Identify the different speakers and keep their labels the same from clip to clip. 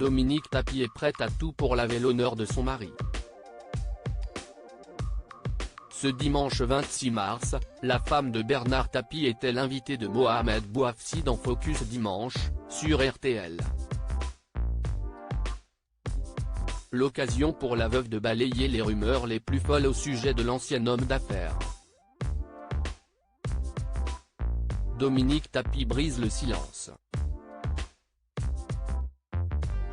Speaker 1: Dominique Tapie est prête à tout pour laver l'honneur de son mari. Ce dimanche 26 mars, la femme de Bernard Tapie était l'invitée de Mohamed Bouafsi dans Focus Dimanche, sur RTL. L'occasion pour la veuve de balayer les rumeurs les plus folles au sujet de l'ancien homme d'affaires. Dominique Tapie brise le silence.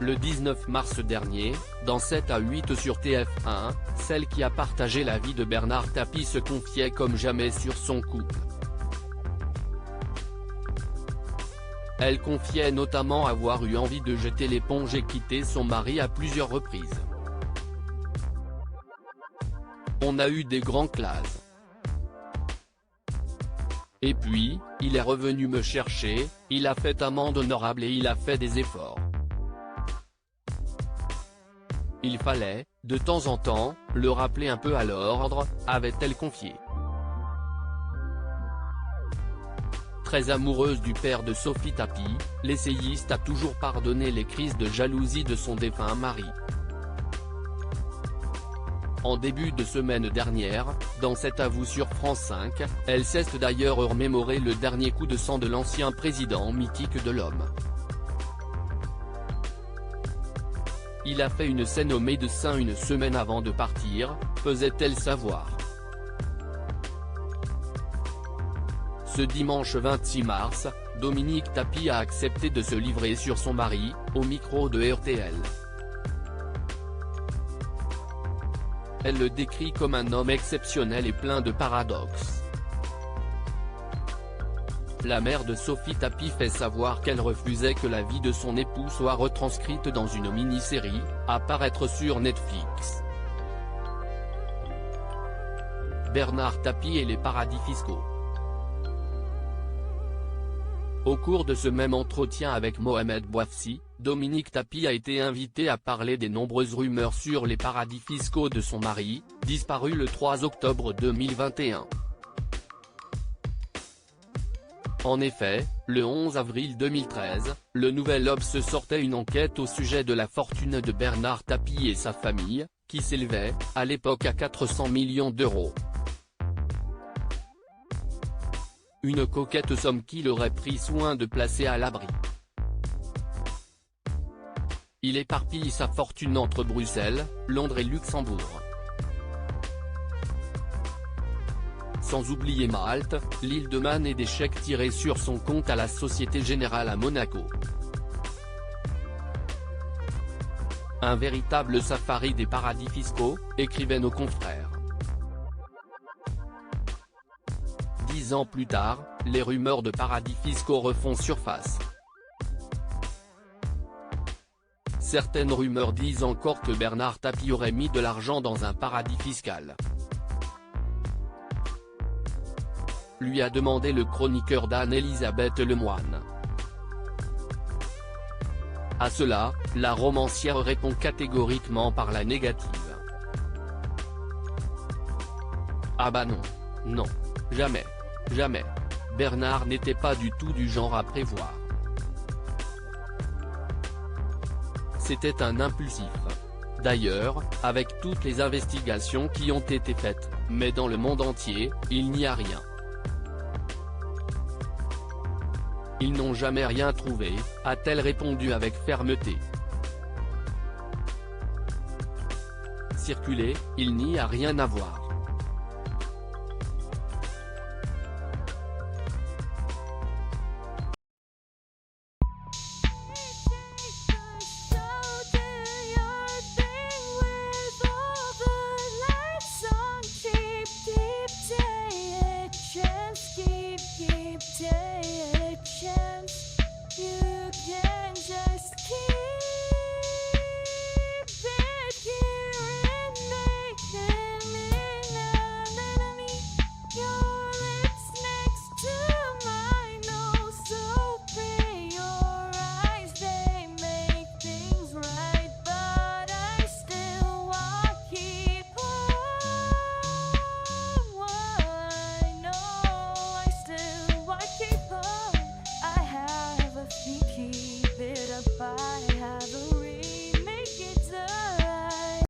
Speaker 1: Le 19 mars dernier, dans 7 à 8 sur TF1, celle qui a partagé la vie de Bernard Tapie se confiait comme jamais sur son couple. Elle confiait notamment avoir eu envie de jeter l'éponge et quitter son mari à plusieurs reprises. On a eu des grands clashs. Et puis, il est revenu me chercher, il a fait amende honorable et il a fait des efforts. Il fallait, de temps en temps, le rappeler un peu à l'ordre, avait-elle confié. Très amoureuse du père de Sophie Tapie, l'essayiste a toujours pardonné les crises de jalousie de son défunt mari. En début de semaine dernière, dans cet avou sur France 5, elle s'est d'ailleurs remémoré le dernier coup de sang de l'ancien président mythique de l'Homme. Il a fait une scène au médecin une semaine avant de partir, faisait-elle savoir. Ce dimanche 26 mars, Dominique Tapie a accepté de se livrer sur son mari, au micro de RTL. Elle le décrit comme un homme exceptionnel et plein de paradoxes. La mère de Sophie Tapie fait savoir qu'elle refusait que la vie de son époux soit retranscrite dans une mini-série, à paraître sur Netflix. Bernard Tapie et les paradis fiscaux. Au cours de ce même entretien avec Mohamed Bouafsi, Dominique Tapie a été invitée à parler des nombreuses rumeurs sur les paradis fiscaux de son mari, disparu le 3 octobre 2021. En effet, le 11 avril 2013, le Nouvel Obs sortait une enquête au sujet de la fortune de Bernard Tapie et sa famille, qui s'élevait, à l'époque à 400 millions d'euros. Une coquette somme qu'il aurait pris soin de placer à l'abri. Il éparpille sa fortune entre Bruxelles, Londres et Luxembourg. Sans oublier Malte, l'île de Man et des chèques tirés sur son compte à la Société Générale à Monaco. Un véritable safari des paradis fiscaux, écrivaient nos confrères. 10 ans plus tard, les rumeurs de paradis fiscaux refont surface. Certaines rumeurs disent encore que Bernard Tapie aurait mis de l'argent dans un paradis fiscal. Lui a demandé le chroniqueur d'Anne-Elisabeth Lemoine. À cela, la romancière répond catégoriquement par la négative. Ah bah non. Non. Jamais. Jamais. Bernard n'était pas du tout du genre à prévoir. C'était un impulsif. D'ailleurs, avec toutes les investigations qui ont été faites, mais dans le monde entier, il n'y a rien. Ils n'ont jamais rien trouvé, a-t-elle répondu avec fermeté. Circuler, il n'y a rien à voir.